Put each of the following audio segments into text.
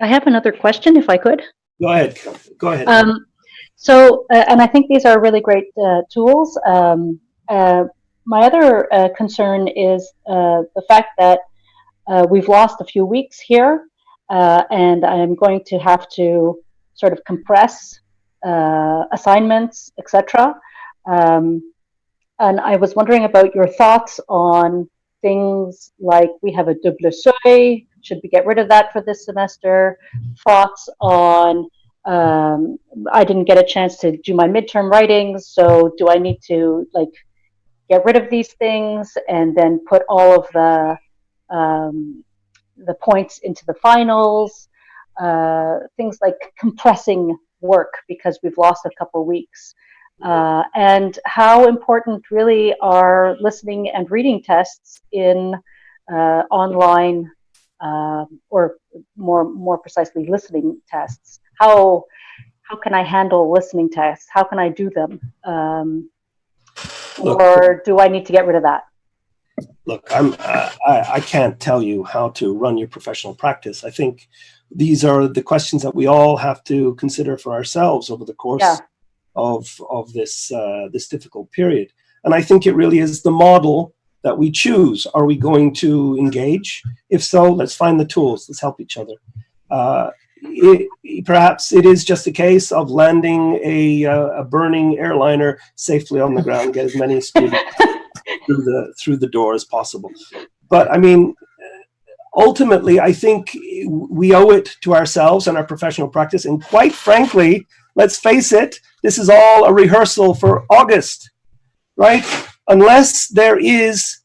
I have another question, if I could. Go ahead. Go ahead. Um, and I think these are really great tools. My other concern is the fact that we've lost a few weeks here, and I'm going to have to sort of compress assignments, etc. Um, and I was wondering about your thoughts on things like we have a double seuil. Should we get rid of that for this semester? Thoughts on I didn't get a chance to do my midterm writings, so do I need to like get rid of these things and then put all of um, the points into the finals? Things like compressing work because we've lost a couple of weeks. And how important really are listening and reading tests in online, or more precisely, listening tests? How can I handle listening tests? How can I do them? Look, Or do I need to get rid of that? look, I can't tell you how to run your professional practice. I think these are the questions that we all have to consider for ourselves over the Yeah. course of this this difficult period. And I think it really is the model that we choose. Are we going to engage? If so, let's find the tools. Let's help each other. Uh, Perhaps it is just a case of landing a burning airliner safely on the ground, get as many students through the door as possible. But I mean, ultimately, I think we owe it to ourselves and our professional practice. And quite frankly, let's face it, this is all a rehearsal for August, right? Unless there is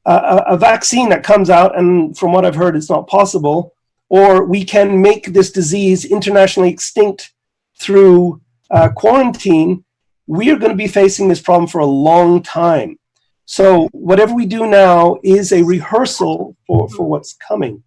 a vaccine that comes out, and from what I've heard, it's not possible, or we can make this disease internationally extinct through quarantine, we are going to be facing this problem for a long time. So whatever we do now is a rehearsal for what's coming.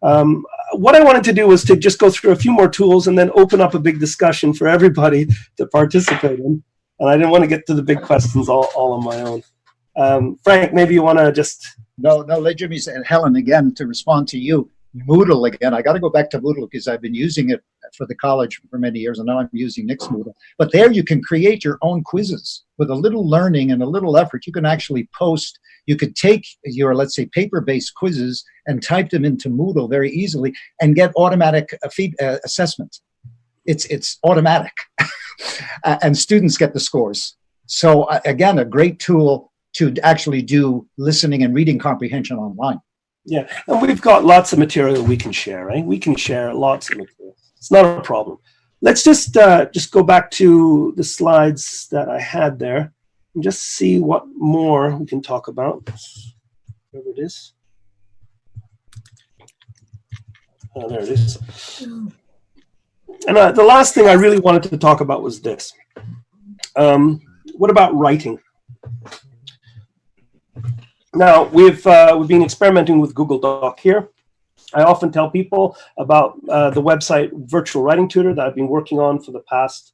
What I wanted to do was to just go through a few more tools and then open up a big discussion for everybody to participate in. And I didn't want to get to the big questions all on my own. Frank, maybe you want to just... No, let Jimmy say, and Helen, again, to respond to you, Moodle again. I got to go back to Moodle because I've been using it for the college for many years, and now I'm using Nick's Moodle. But there you can create your own quizzes with a little learning and a little effort. You can actually post. You could take your, let's say, paper-based quizzes and type them into Moodle very easily and get automatic assessment. It's automatic, and students get the scores. So again, a great tool to actually do listening and reading comprehension online. Yeah, and we've got lots of material we can share, right? We can share lots of material. It's not a problem. Let's just go back to the slides that I had there and just see what more we can talk about. Whatever it is. Oh, there it is. And the last thing I really wanted to talk about was this. What about writing? Now, we've been experimenting with Google Doc here. I often tell people about the website Virtual Writing Tutor that I've been working on for the past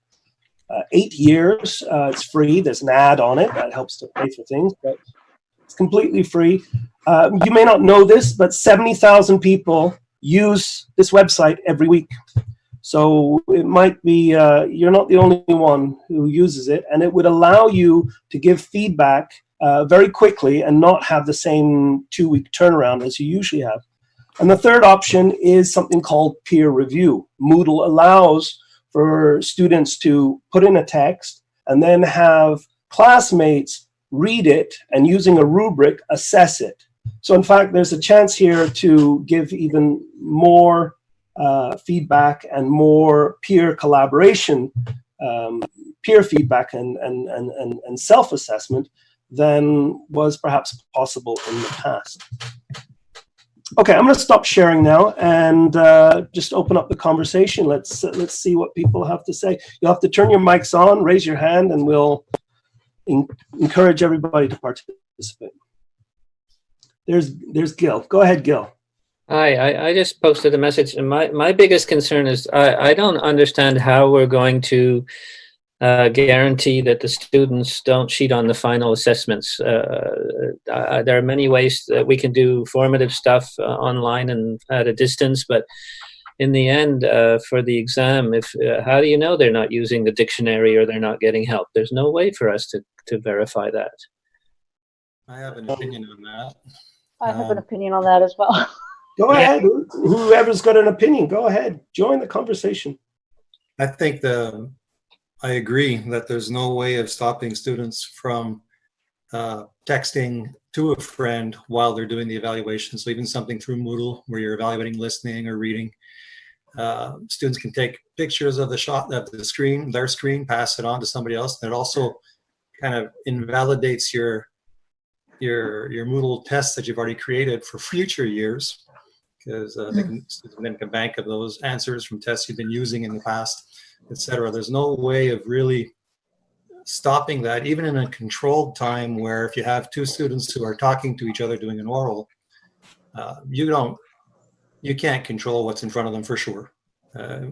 8 years. It's free. There's an ad on it that helps to pay for things, but it's completely free. You may not know this, but 70,000 people use this website every week. So it might be you're not the only one who uses it, and it would allow you to give feedback very quickly and not have the same 2-week turnaround as you usually have. And the third option is something called peer review. Moodle allows for students to put in a text and then have classmates read it and using a rubric assess it. So in fact, there's a chance here to give even more feedback and more peer collaboration, peer feedback and self-assessment than was perhaps possible in the past. Okay, I'm going to stop sharing now and just open up the conversation. Let's see what people have to say. You'll have to turn your mics on, raise your hand, and we'll encourage everybody to participate. There's Gil. Go ahead, Gil. Hi, I just posted a message, and my biggest concern is I don't understand how we're going to guarantee that the students don't cheat on the final assessments. There are many ways that we can do formative stuff online and at a distance, but in the end, for the exam, if how do you know they're not using the dictionary or they're not getting help? There's no way for us to verify that. I have an opinion on that. I have an opinion on that as well. Go ahead. Whoever's got an opinion, go ahead. Join the conversation. I think I agree that there's no way of stopping students from texting to a friend while they're doing the evaluation. So even something through Moodle where you're evaluating listening or reading, students can take pictures of the shot of the screen, their screen, pass it on to somebody else. And it also kind of invalidates your Moodle tests that you've already created for future years, because students can make a bank of those answers from tests you've been using in the past, etc. There's no way of really stopping that, even in a controlled time where if you have two students who are talking to each other doing an oral, you can't control what's in front of them for sure.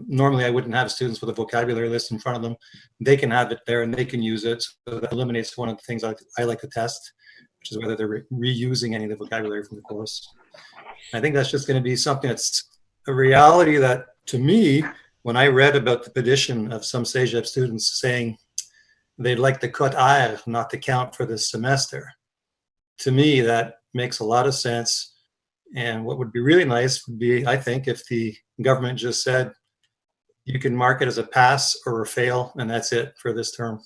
Normally I wouldn't have students with a vocabulary list in front of them. They can have it there and they can use it. So that eliminates one of the things I like to test, which is whether they're reusing any of the vocabulary from the course. I think that's just going to be something that's a reality that, to me, when I read about the petition of some CEGEP students saying they'd like the cut R not to count for this semester, to me, that makes a lot of sense. And what would be really nice would be, I think, if the government just said, you can mark it as a pass or a fail, and that's it for this term.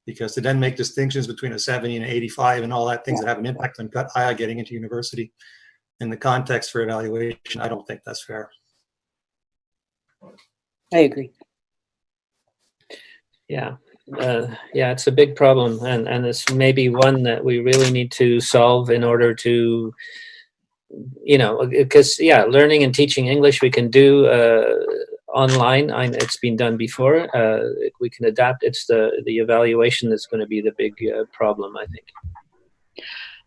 Because to then make distinctions between a 70 and an 85 and all that, things that have an impact on cut I getting into university in the context for evaluation, I don't think that's fair. I agree. Yeah. Yeah, it's a big problem, and it's maybe one that we really need to solve in order to, because learning and teaching English we can do online. It's been done before. We can adapt. It's the evaluation that's going to be the big problem, I think.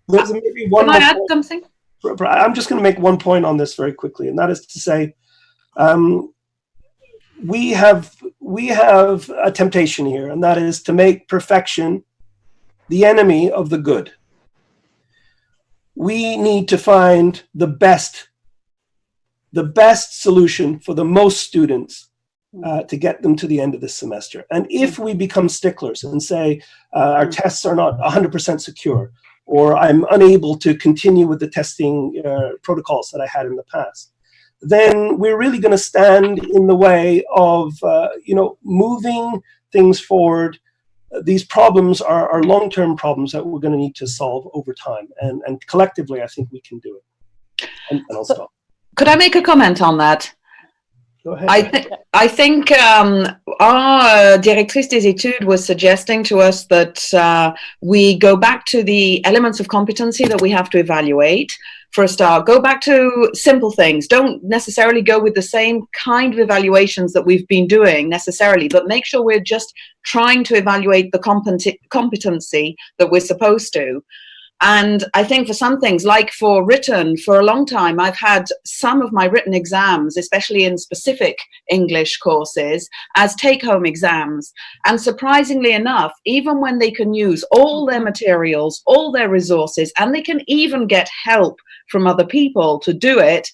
There's maybe one Can I add something? I'm just going to make one point on this very quickly, and that is to say, we have a temptation here, and that is to make perfection the enemy of the good. We need to find the best solution for the most students to get them to the end of this semester. And if we become sticklers and say our tests are not 100% secure, or I'm unable to continue with the testing protocols that I had in the past, then we're really going to stand in the way of moving things forward. These problems are long-term problems that we're going to need to solve over time, and collectively I think we can do it. And I'll stop. Could I make a comment on that? Go ahead. I think our directrice des études was suggesting to us that we go back to the elements of competency that we have to evaluate. For a start, go back to simple things. Don't necessarily go with the same kind of evaluations that we've been doing necessarily, but make sure we're just trying to evaluate the competency that we're supposed to. And I think for some things, like for written, for a long time, I've had some of my written exams, especially in specific English courses, as take-home exams. And surprisingly enough, even when they can use all their materials, all their resources, and they can even get help from other people to do it,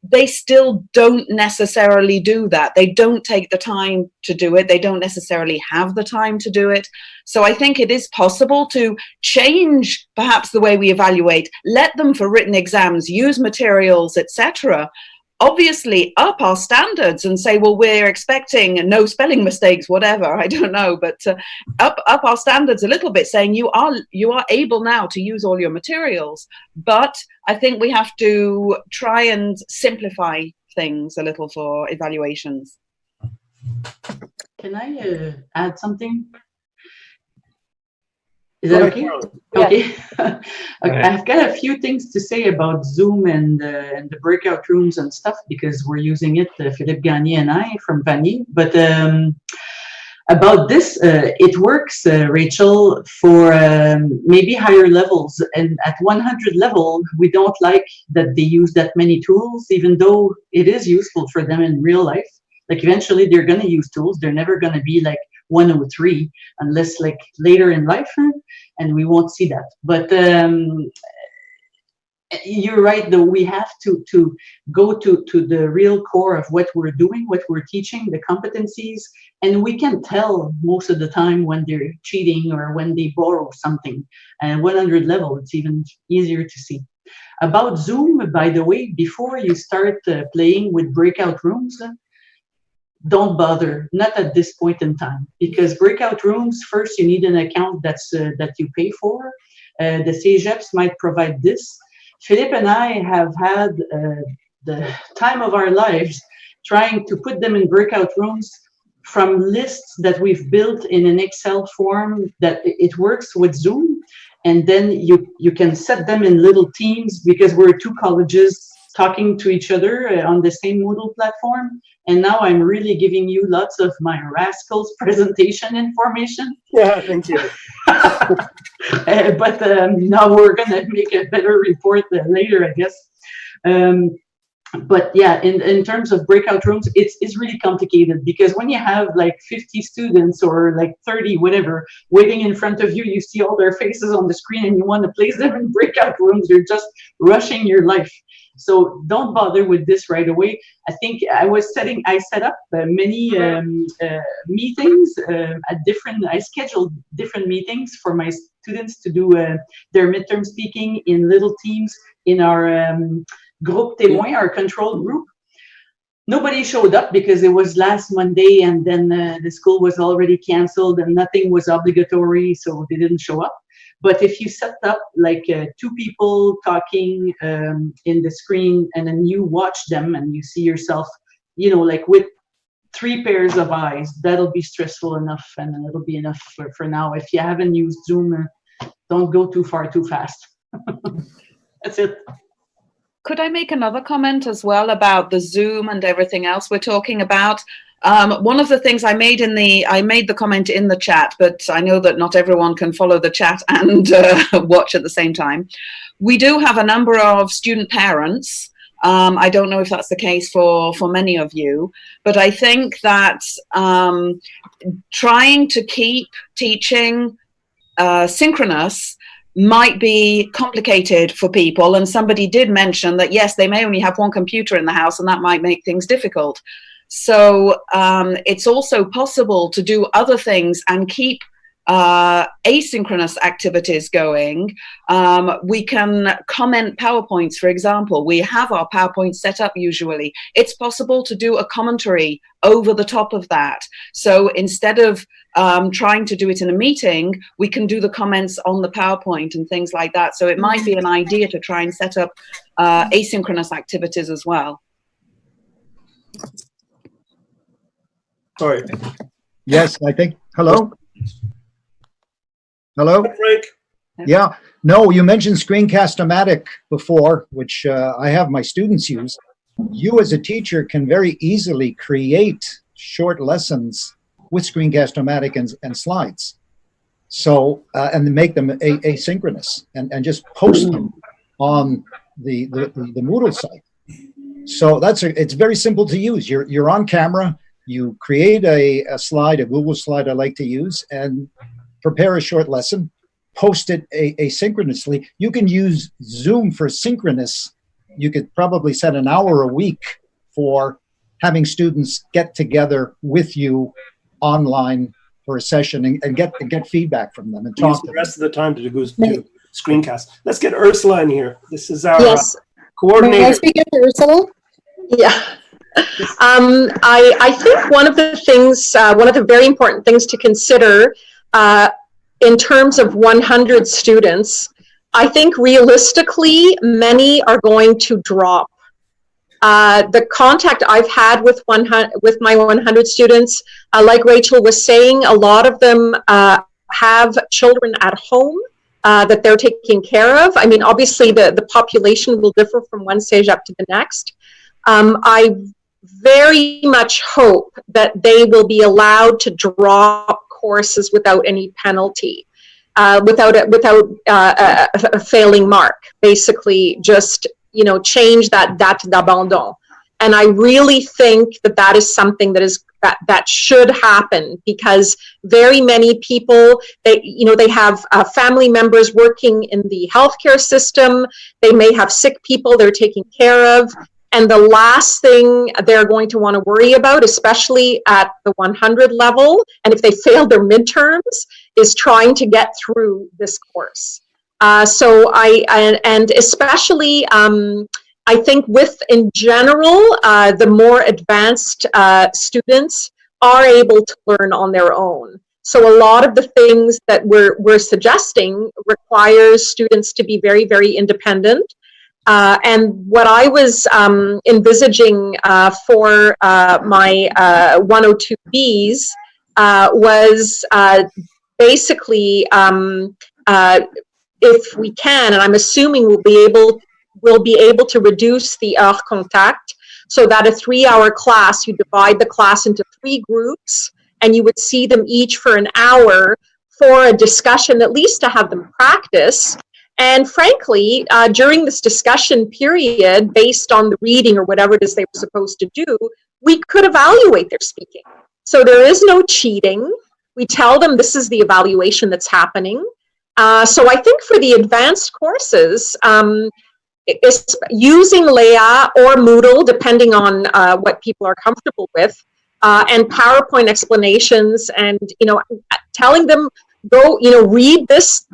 they still don't necessarily do that. They don't take the time to do it. They don't necessarily have the time to do it. So I think it is possible to change perhaps the way we evaluate, let them for written exams, use materials, etc. Obviously up our standards and say, well, we're expecting no spelling mistakes, whatever, I don't know, but up our standards a little bit, saying you are able now to use all your materials. But I think we have to try and simplify things a little for evaluations. Can I add something? Is that okay? Okay. Okay. I've got a few things to say about Zoom and the breakout rooms and stuff, because we're using it, Philippe Gagné and I from Vanier. But about this, it works, Rachel, for maybe higher levels. And at 100 level, we don't like that they use that many tools, even though it is useful for them in real life. Like eventually they're going to use tools. They're never going to be like 103 unless like later in life, and we won't see that. But you're right, though, we have to go to the real core of what we're doing, what we're teaching, the competencies, and we can tell most of the time when they're cheating or when they borrow something. And 100 level, it's even easier to see. About Zoom, by the way, before you start playing with breakout rooms, don't bother, not at this point in time, because breakout rooms, first you need an account that you pay for. The CEGEPs might provide this. Philippe and I have had the time of our lives trying to put them in breakout rooms from lists that we've built in an Excel form that it works with Zoom. And then you can set them in little teams because we're two colleges talking to each other on the same Moodle platform. And now I'm really giving you lots of my rascals presentation information. Yeah, thank you. But now we're going to make a better report later, I guess. But yeah, in terms of breakout rooms, it's really complicated because when you have like 50 students or like 30, whatever, waiting in front of you, you see all their faces on the screen and you want to place them in breakout rooms, you're just rushing your life. So don't bother with this right away. I think I set up many meetings I scheduled different meetings for my students to do their midterm speaking in little teams in our groupe témoin, our control group. Nobody showed up because it was last Monday and then the school was already canceled and nothing was obligatory, so they didn't show up. But if you set up like two people talking in the screen and then you watch them and you see yourself, like with 3 pairs of eyes, that'll be stressful enough and it'll be enough for now. If you haven't used Zoom, don't go too far too fast. That's it. Could I make another comment as well about the Zoom and everything else we're talking about? One of the things I made the comment in the chat, but I know that not everyone can follow the chat and watch at the same time. We do have a number of student parents. I don't know if that's the case for many of you, but I think that trying to keep teaching synchronous might be complicated for people. And somebody did mention that, yes, they may only have one computer in the house and that might make things difficult. So it's also possible to do other things and keep asynchronous activities going. We can comment PowerPoints, for example. We have our PowerPoint set up usually. It's possible to do a commentary over the top of that. So instead of trying to do it in a meeting, we can do the comments on the PowerPoint and things like that. So it might be an idea to try and set up asynchronous activities as well. Sorry. Yes, I think. Hello? Hello? Frank. Yeah. No, you mentioned Screencast-O-Matic before, which I have my students use. You as a teacher can very easily create short lessons with Screencast-O-Matic and slides. So, and make them asynchronous and just post them on the Moodle site. So it's very simple to use. You're on camera, you create a slide, a Google slide I like to use, and prepare a short lesson, post it asynchronously. You can use Zoom for synchronous. You could probably set an hour a week for having students get together with you online for a session and get feedback from them and talk the rest of the time to do screencast. Let's get Ursula in here. This is our coordinator. May I speak to Ursula? Yeah. I think one of the very important things to consider in terms of 100 students, I think realistically, many are going to drop. The contact I've had with my 100 students, like Rachel was saying, a lot of them have children at home that they're taking care of. I mean, obviously the population will differ from one stage up to the next. I very much hope that they will be allowed to drop courses without any penalty, without a failing mark. Basically, just change that date d'abandon. And I really think that is something that is that should happen, because very many people, they have family members working in the healthcare system. They may have sick people they're taking care of. And the last thing they're going to want to worry about, especially at the 100 level, and if they fail their midterms, is trying to get through this course. And especially, I think in general, the more advanced students are able to learn on their own. So a lot of the things that we're suggesting requires students to be very, very independent. And what I was envisaging for my 102Bs was basically, if we can, and I'm assuming we'll be able to reduce the heure contact, so that a 3-hour class, you divide the class into 3 groups, and you would see them each for an hour for a discussion, at least to have them practice. And frankly, during this discussion period, based on the reading or whatever it is they were supposed to do, we could evaluate their speaking. So there is no cheating. We tell them this is the evaluation that's happening. So I think for the advanced courses, it's using Leia or Moodle, depending on what people are comfortable with, and PowerPoint explanations, and telling them, go, read this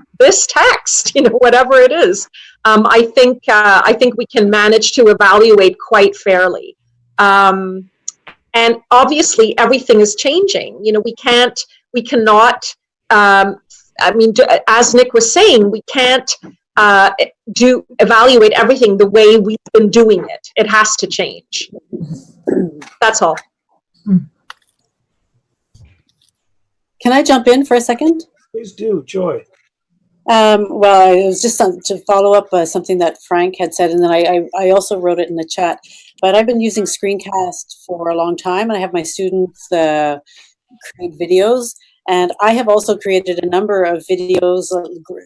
text, whatever it is. I think we can manage to evaluate quite fairly. And obviously everything is changing. We cannot, as Nick was saying, we can't evaluate everything the way we've been doing it. It has to change. That's all. Can I jump in for a second? Please do, Joy. Well, it was just to follow up something that Frank had said, and then I also wrote it in the chat. But I've been using Screencast for a long time, and I have my students create videos. And I have also created a number of videos,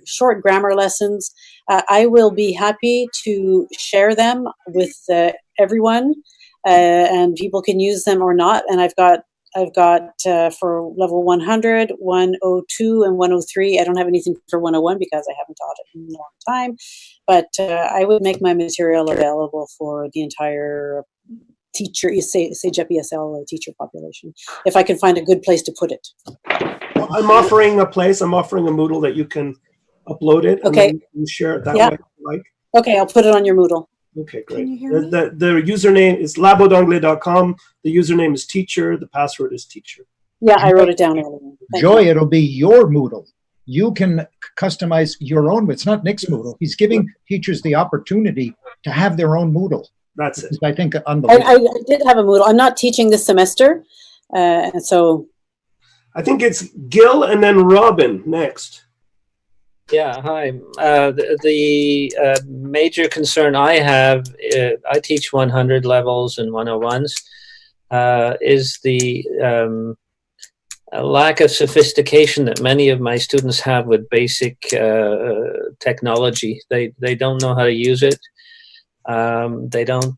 short grammar lessons. I will be happy to share them with everyone, and people can use them or not. And I've got for level 100, 102, and 103. I don't have anything for 101 because I haven't taught it in a long time. But I would make my material available for the entire teacher, Sage ESL teacher population, if I can find a good place to put it. I'm offering a Moodle that you can upload it. Okay. And then you share it that Yeah. way. Like. Okay, I'll put it on your Moodle. Okay, great. Can you hear me? The username is labodanglais.com. The username is teacher. The password is teacher. Yeah, I wrote it down earlier. Joy, it'll be your Moodle. You can customize your own. It's not Nick's Moodle. He's giving teachers the opportunity to have their own Moodle. That's it. I think unbelievable. I did have a Moodle. I'm not teaching this semester, and so I think it's Gil and then Robin next. Yeah, hi. The major concern I have, I teach 100 levels and 101s, is the lack of sophistication that many of my students have with basic technology. They don't know how to use it. They don't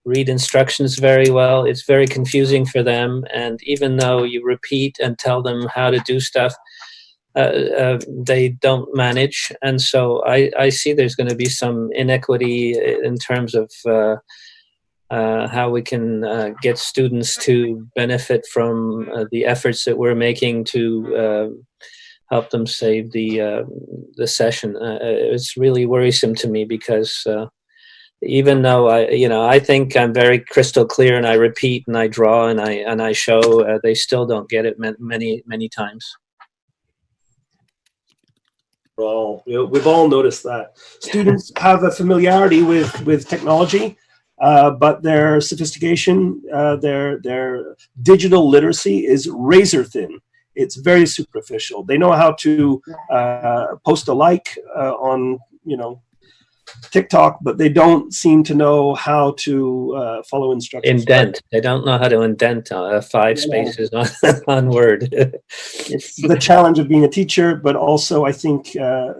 read instructions very well. It's very confusing for them. And even though you repeat and tell them how to do stuff, they don't manage. And so I see there's going to be some inequity in terms of how we can get students to benefit from the efforts that we're making to help them save the session. It's really worrisome to me because even though I think I'm very crystal clear and I repeat and I draw and I show, they still don't get it many times. Well, we've all noticed that students have a familiarity with technology, but their sophistication, their digital literacy is razor thin. It's very superficial. They know how to post a like on TikTok, but they don't seem to know how to follow instructions. Indent. They don't know how to indent 5 spaces on Word. It's the challenge of being a teacher, but also I think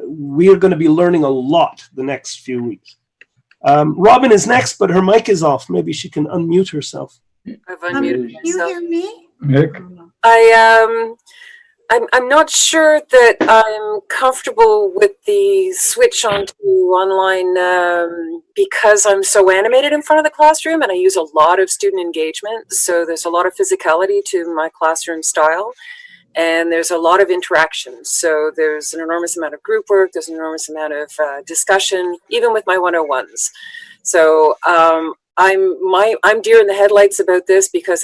we are going to be learning a lot the next few weeks. Robin is next, but her mic is off. Maybe she can unmute herself. Can you hear me? Nick? I'm not sure that I'm comfortable with the switch onto online because I'm so animated in front of the classroom and I use a lot of student engagement. So there's a lot of physicality to my classroom style and there's a lot of interaction. So there's an enormous amount of group work, there's an enormous amount of discussion, even with my 101s. So I'm deer in the headlights about this because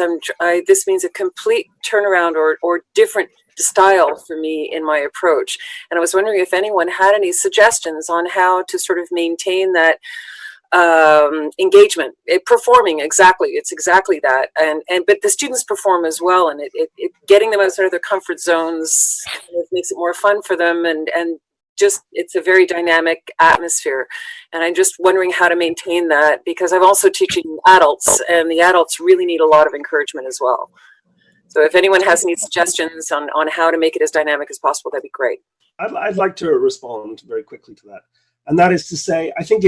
this means a complete turnaround or different style for me in my approach. And I was wondering if anyone had any suggestions on how to sort of maintain that engagement, performing exactly. It's exactly that. But the students perform as well, and it getting them outside of their comfort zones makes it more fun for them, and just it's a very dynamic atmosphere. And I'm just wondering how to maintain that because I'm also teaching adults, and the adults really need a lot of encouragement as well. So if anyone has any suggestions on how to make it as dynamic as possible, that'd be great. I'd like to respond very quickly to that. And that is to say, I think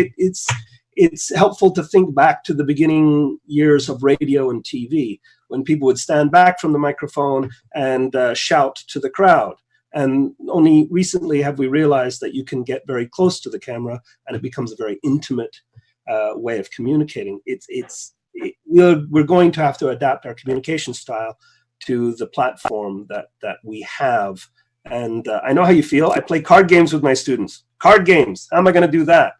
it's helpful to think back to the beginning years of radio and TV, when people would stand back from the microphone and shout to the crowd. And only recently have we realized that you can get very close to the camera and it becomes a very intimate way of communicating. We're going to have to adapt our communication style to the platform that we have. And I know how you feel. I play card games with my students. Card games. How am I going to do that?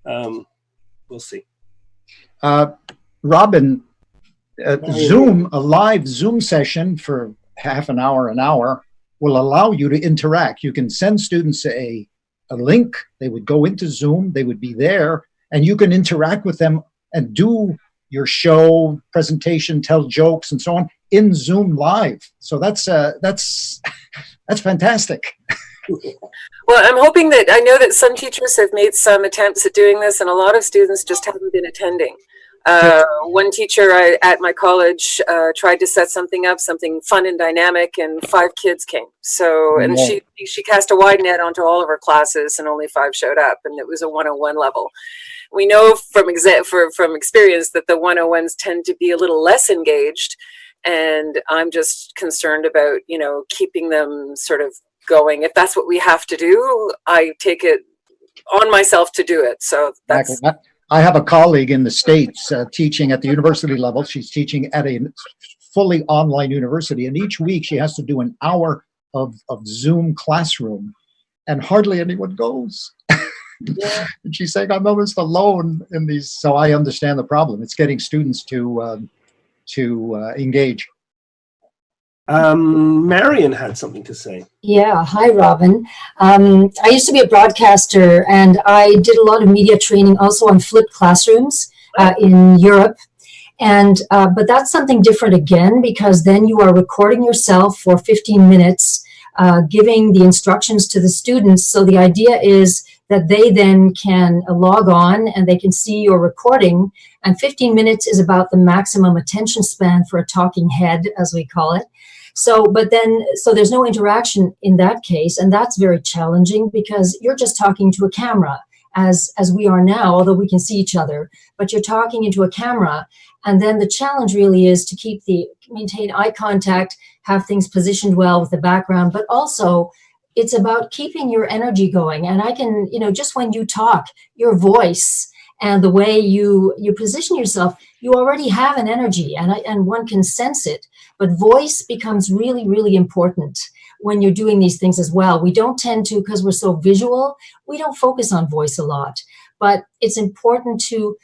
We'll see. Robin, a live Zoom session for half an hour, will allow you to interact. You can send students a link. They would go into Zoom. They would be there, and you can interact with them and do your show, presentation, tell jokes, and so on in Zoom live. So that's fantastic. Well, I'm hoping that I know that some teachers have made some attempts at doing this, and a lot of students just haven't been attending. One teacher at my college tried to set something up, something fun and dynamic, and 5 kids came. So, and she cast a wide net onto all of her classes, and only 5 showed up, and it was a 101 level. We know from experience that the 101s tend to be a little less engaged, and I'm just concerned about, keeping them sort of going. If that's what we have to do, I take it on myself to do it. So that's... I have a colleague in the States teaching at the university level. She's teaching at a fully online university, and each week she has to do an hour of Zoom classroom, and hardly anyone goes. Yeah. And she's saying, I'm almost alone in these. So I understand the problem. It's getting students to engage. Marion had something to say. Yeah, hi, Robin. I used to be a broadcaster, and I did a lot of media training also on flipped classrooms in Europe. And but that's something different again, because then you are recording yourself for 15 minutes, giving the instructions to the students. So the idea is that they then can log on and they can see your recording. And 15 minutes is about the maximum attention span for a talking head, as we call it. So there's no interaction in that case, and that's very challenging because you're just talking to a camera, as we are now, although we can see each other, but you're talking into a camera. And then the challenge really is to maintain eye contact, have things positioned well with the background, but also it's about keeping your energy going. And I can, just when you talk, your voice and the way you position yourself, you already have an energy, and one can sense it. But voice becomes really, really important when you're doing these things as well. We don't tend to, because we're so visual, we don't focus on voice a lot. But it's important to,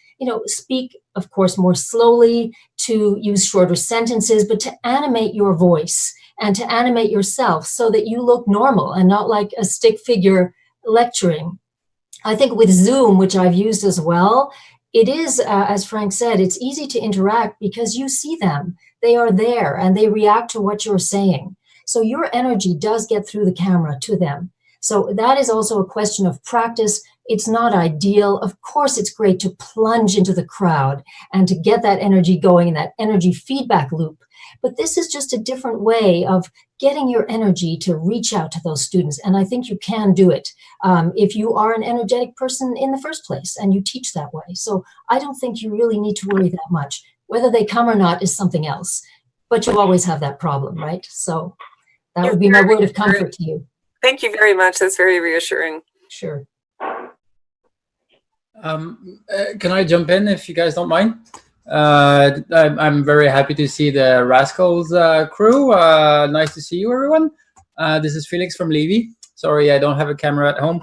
speak, of course, more slowly, to use shorter sentences, but to animate your voice and to animate yourself so that you look normal and not like a stick figure lecturing. I think with Zoom, which I've used as well, it is, as Frank said, it's easy to interact because you see them. They are there and they react to what you're saying. So your energy does get through the camera to them. So that is also a question of practice. It's not ideal. Of course, it's great to plunge into the crowd and to get that energy going in that energy feedback loop. But this is just a different way of getting your energy to reach out to those students. And I think you can do it if you are an energetic person in the first place and you teach that way. So I don't think you really need to worry that much. Whether they come or not is something else. but you always have that problem, right? So that You're would be my very word of comfort to you. Thank you very much. That's very reassuring. Sure. Can I jump in if you guys don't mind? I'm very happy to see the Rascals crew. Nice to see you, everyone. This is Felix from Levy. Sorry, I don't have a camera at home.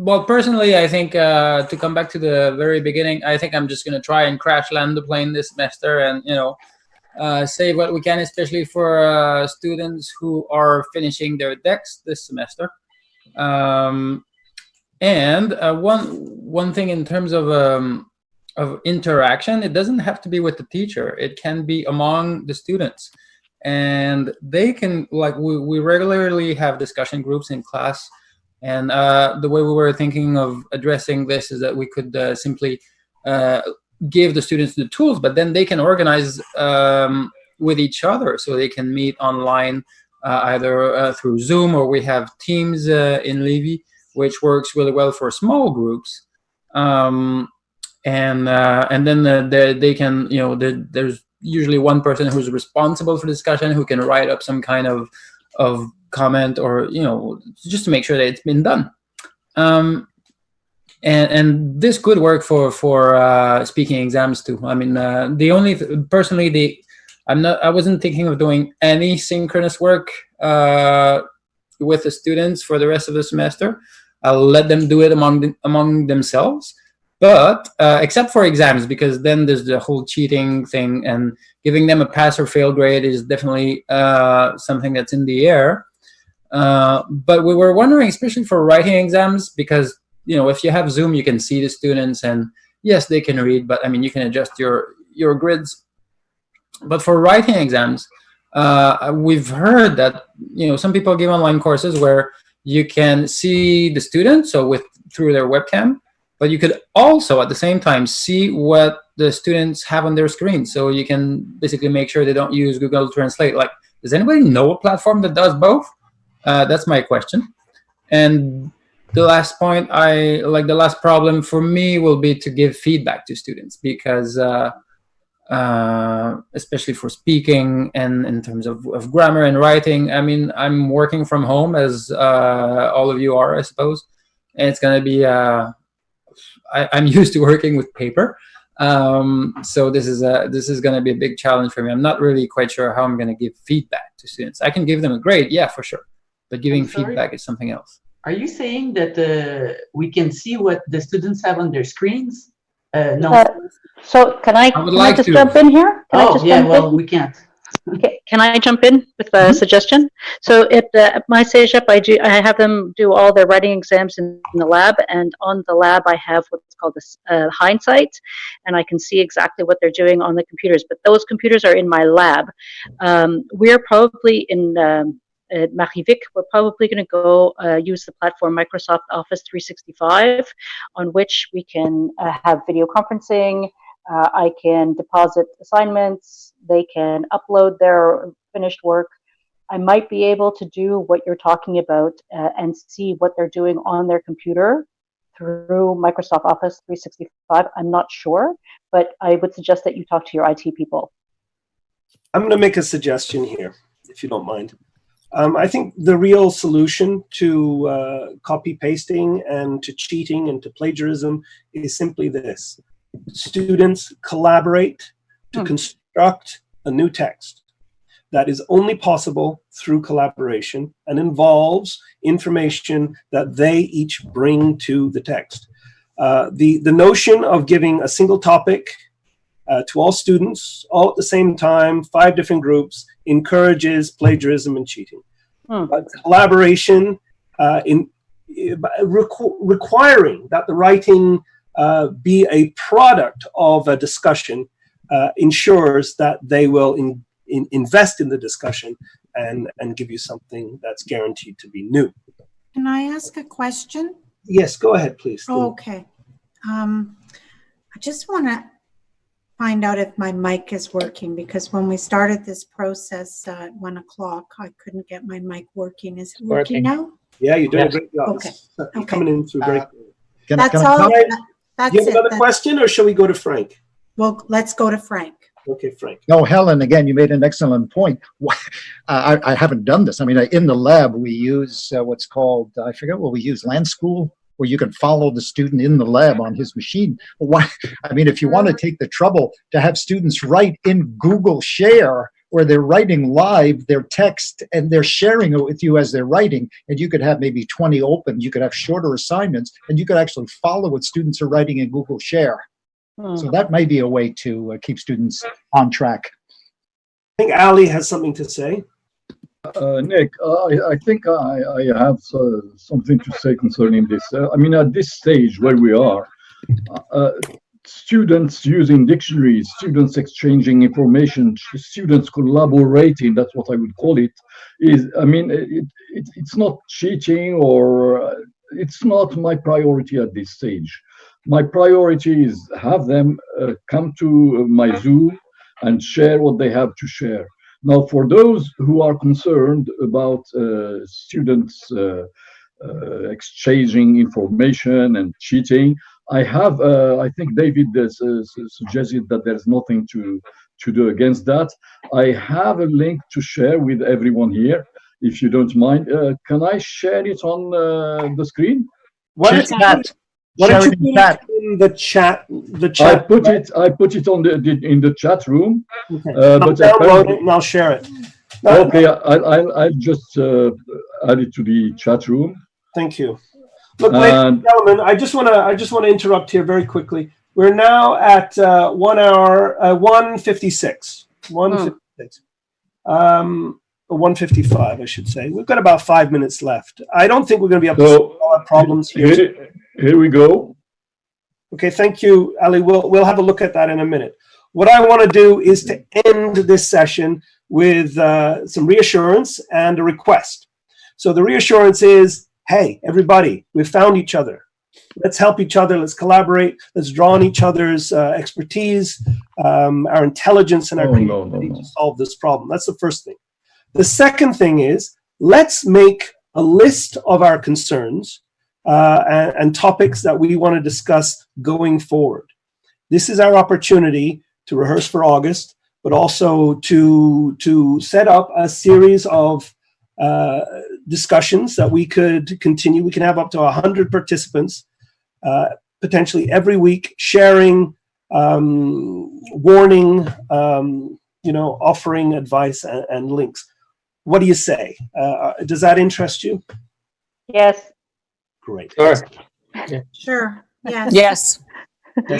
Well, personally, I think to come back to the very beginning, I think I'm just going to try and crash land the plane this semester, and save what we can, especially for students who are finishing their decks this semester. And one thing in terms of interaction, it doesn't have to be with the teacher. It can be among the students, and they can, like, we regularly have discussion groups in class, and the way we were thinking of addressing this is that we could simply give the students the tools, but then they can organize with each other, so they can meet online, either through Zoom, or we have Teams in Levy, which works really well for small groups. And then they can, there's usually one person who's responsible for the discussion who can write up some kind of comment, or just to make sure that it's been done. And this could work for speaking exams too. I mean, I wasn't thinking of doing any synchronous work with the students for the rest of the semester. I'll let them do it among themselves, but except for exams, because then there's the whole cheating thing, and giving them a pass or fail grade is definitely something that's in the air. But we were wondering, especially for writing exams, because if you have Zoom, you can see the students, and yes, they can read, but I mean, you can adjust your grids. But for writing exams, we've heard that some people give online courses where you can see the students, so through their webcam, but you could also at the same time see what the students have on their screen. So you can basically make sure they don't use Google Translate. Like, does anybody know a platform that does both? That's my question. And the last point, the last problem for me will be to give feedback to students, because especially for speaking and in terms of grammar and writing, I mean, I'm working from home, as all of you are, I suppose, and it's going to be I'm used to working with paper, so this is going to be a big challenge for me. I'm not really quite sure how I'm going to give feedback to students. I can give them a grade, yeah, for sure, but giving feedback is something else. Are you saying that we can see what the students have on their screens? No. So can I just jump in here? We can't. Okay, can I jump in with a suggestion? So at my CEGEP, I have them do all their writing exams in the lab, and on the lab I have what's called this hindsight, and I can see exactly what they're doing on the computers. But those computers are in my lab. We're probably at Marivic, we're probably going to go use the platform Microsoft Office 365, on which we can have video conferencing. I can deposit assignments. They can upload their finished work. I might be able to do what you're talking about and see what they're doing on their computer through Microsoft Office 365. I'm not sure, but I would suggest that you talk to your IT people. I'm going to make a suggestion here, if you don't mind. I think the real solution to copy pasting and to cheating and to plagiarism is simply this. Students collaborate to construct a new text that is only possible through collaboration and involves information that they each bring to the text. The notion of giving a single topic to all students, all at the same time, 5 different groups, encourages plagiarism and cheating. But collaboration, requiring that the writing be a product of a discussion, ensures that they will invest in the discussion and give you something that's guaranteed to be new. Can I ask a question? Yes, go ahead, please. Okay. I just want to find out if my mic is working, because when we started this process at 1 o'clock, I couldn't get my mic working. Is it working now? Yeah, you're doing a great job. Okay. You're coming in through very clearly. That's all. Do you have another question, or shall we go to Frank? Well, let's go to Frank. Okay, Frank. No, Helen, again, you made an excellent point. I haven't done this. I mean, in the lab, we use what's called, I forget what we use, Land School, where you can follow the student in the lab on his machine. Why? I mean, if you want to take the trouble to have students write in Google Share, where they're writing live their text and they're sharing it with you as they're writing, and you could have maybe 20 open, you could have shorter assignments, and you could actually follow what students are writing in Google Share. So that may be a way to keep students on track. I think Ali has something to say. Nick, I think I have something to say concerning this. I mean, at this stage where we are, students using dictionaries, students exchanging information, students collaborating, that's what I would call it, is, I mean, it's not cheating, or it's not my priority at this stage. My priority is have them come to my Zoom and share what they have to share. Now, for those who are concerned about students exchanging information and cheating, I have, I think David suggested that there's nothing to do against that. I have a link to share with everyone here, if you don't mind. Can I share it on the screen? Why don't you put it in the chat? I put it on in the chat room. Okay. I'll download it and I'll share it. Okay, I'll just add it to the chat room. Thank you. Look, ladies and gentlemen, I just want to interrupt here very quickly. We're now at 1 hour 1:56. 1:56. Or 1:55, I should say. We've got about 5 minutes left. I don't think we're going to be able to solve all our problems here. Here we go. Okay, thank you, Ali. We'll have a look at that in a minute. What I want to do is to end this session with some reassurance and a request. So the reassurance is, hey, everybody, we've found each other. Let's help each other. Let's collaborate. Let's draw on each other's expertise, our intelligence, and our creativity to solve this problem. That's the first thing. The second thing is, let's make a list of our concerns and topics that we want to discuss going forward. This is our opportunity to rehearse for August, but also to set up a series of discussions that we could continue. We can have up to 100 participants, potentially every week, sharing, warning, offering advice and links. What do you say? Does that interest you? Yes. Great. Sure. Sure. Yes. Yes. Do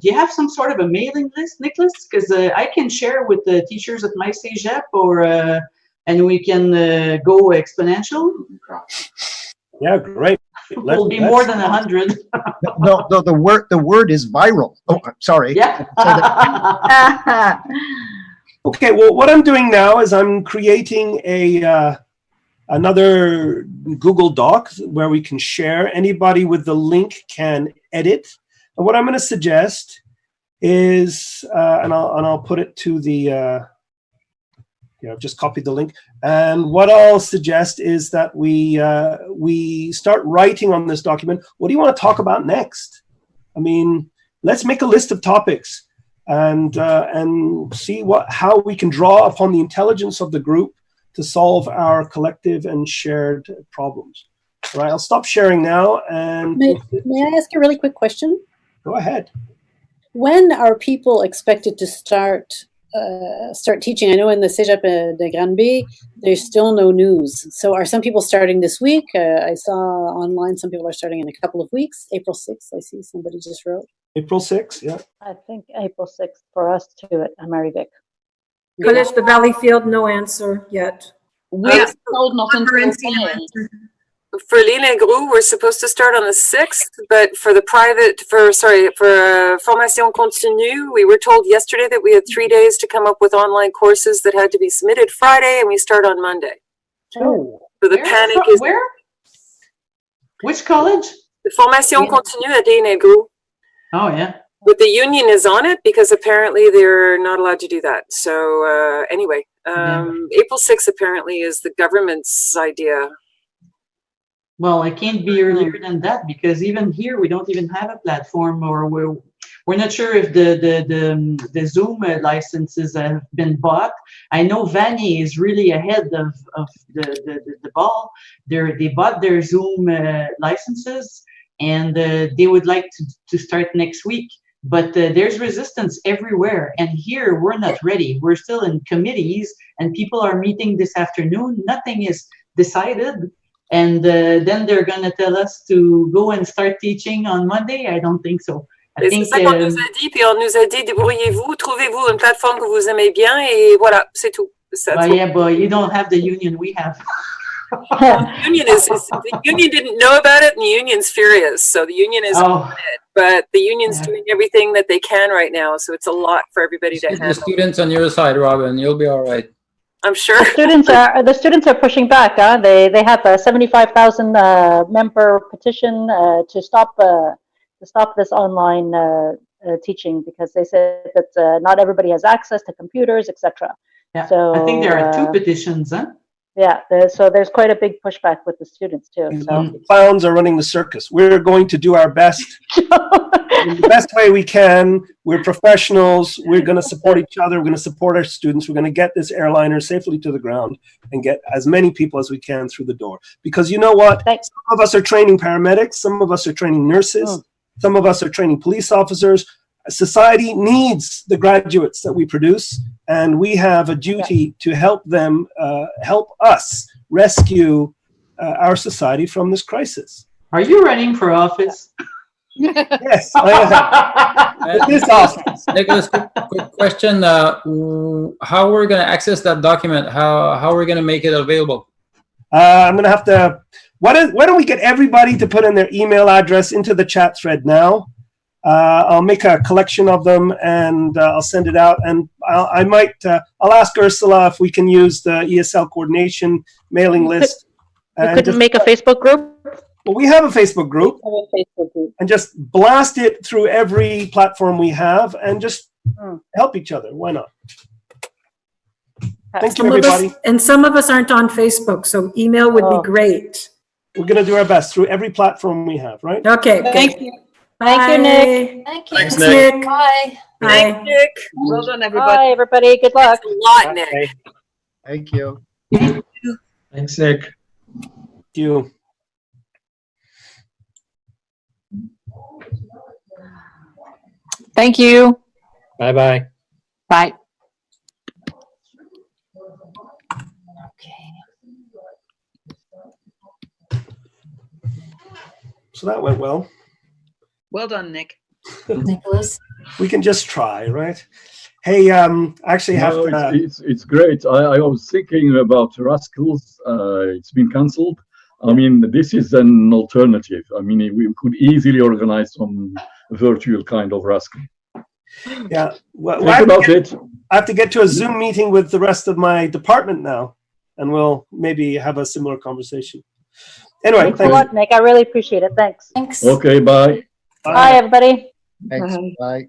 you have some sort of a mailing list, Nicholas? Because I can share with the teachers at my CEGEP, and we can go exponential. Yeah, great. It'll be more than 100. No, the word is viral. Oh, sorry. Yeah. Okay, well, what I'm doing now is I'm creating another Google Doc where we can share. Anybody with the link can edit. And what I'm going to suggest is, and I'll put it to the, I've just copied the link. And what I'll suggest is that we start writing on this document. What do you want to talk about next? I mean, let's make a list of topics and see how we can draw upon the intelligence of the group to solve our collective and shared problems. All right, I'll stop sharing now. And may I ask a really quick question? Go ahead. When are people expected to start teaching? I know in the Cégep de Granby, there's still no news. So are some people starting this week? I saw online some people are starting in a couple of weeks. April 6th, I see somebody just wrote. April 6th, yeah. I think April 6th for us too at Maryvic. College de Valleyfield, no answer yet. We're told nothing. For Lille-Gros, we're supposed to start on the 6th, but for Formation Continue, we were told yesterday that we had 3 days to come up with online courses that had to be submitted Friday, and we start on Monday. Oh. So the panic is... Where? Which college? The Formation Continue at Lille-Gros. Oh, yeah. But the union is on it because apparently they're not allowed to do that. So anyway, April 6th apparently is the government's idea. Well, it can't be earlier than that because even here we don't even have a platform, or We're not sure if the Zoom licenses have been bought. I know Vani is really ahead of the ball. They bought their Zoom licenses, and they would like to start next week. But there's resistance everywhere. And here, we're not ready. We're still in committees, and people are meeting this afternoon. Nothing is decided. And then they're going to tell us to go and start teaching on Monday. I don't think so. C'est ça qu'on nous a dit, puis on nous a dit, débrouillez-vous, trouvez-vous une plateforme que vous aimez bien, et voilà, c'est tout. Yeah, but you don't have the union we have. The union didn't know about it, and the union's furious. So the union is on it, but the union's doing everything that they can right now. So it's a lot for everybody to handle. The students on your side, Robin, you'll be all right. I'm sure. The students are pushing back. Huh? They have a 75,000 member petition to stop this online teaching, because they said that not everybody has access to computers, etc. Yeah, so I think there are 2 petitions, huh? Yeah, so there's quite a big pushback with the students too. So clowns are running the circus. We're going to do our best in the best way we can. We're professionals. We're going to support each other. We're going to support our students. We're going to get this airliner safely to the ground and get as many people as we can through the door. Because you know what? Thanks. Some of us are training paramedics. Some of us are training nurses. Some of us are training police officers. Society needs the graduates that we produce, and we have a duty to help them, help us rescue our society from this crisis. Are you running for office? Yes, I am. This office. Nicholas, quick question. How we're going to access that document? How are we going to make it available? I'm going to have to, why don't we get everybody to put in their email address into the chat thread now? I'll make a collection of them, and I'll send it out. And I'll ask Ursula if we can use the ESL coordination mailing list. You couldn't make a Facebook group? Well, we have a Facebook group. And just blast it through every platform we have, and just help each other. Why not? Thank you, everybody. And some of us aren't on Facebook, so email would be great. We're going to do our best through every platform we have, right? Okay, Thank you. Thank you, Nick. Thank you. Thanks, Nick. Bye. Thanks, Nick. Well done, everybody. Bye, everybody. Good luck. Thanks a lot, Nick. Thank you. Thanks, Nick. Thank you. Thank you. Bye-bye. Bye. So that went well. Well done, Nick. Nicholas. We can just try, right? Hey, actually, it's great. I was thinking about Rascals. It's been cancelled. I mean, this is an alternative. I mean, we could easily organize some virtual kind of Rascal. Yeah. Well, Think about it. I have to get to a Zoom meeting with the rest of my department now, and we'll maybe have a similar conversation. Anyway, Thanks a lot, Nick. I really appreciate it. Thanks. Thanks. Okay, bye. Bye, everybody. Thanks. Bye.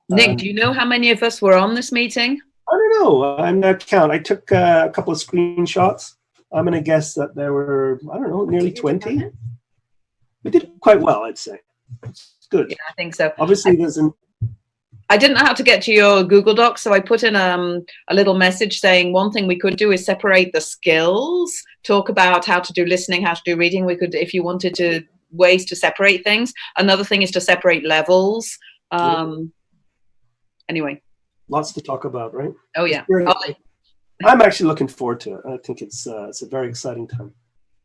Nick, do you know how many of us were on this meeting? I don't know. I'm not count. I took a couple of screenshots. I'm going to guess that there were, I don't know, nearly 20. We did quite well, I'd say. It's good. Yeah, I think so. Obviously, there's an... I didn't know how to get to your Google Docs, so I put in a little message saying one thing we could do is separate the skills, talk about how to do listening, how to do reading. We could, if you wanted to, ways to separate things. Another thing is to separate levels. Anyway. Lots to talk about, right? Oh, yeah. I'm actually looking forward to it. I think it's a very exciting time.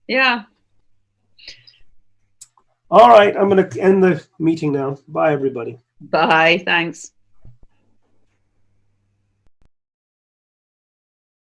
Yeah. All right. I'm going to end the meeting now. Bye, everybody. Bye. Thanks.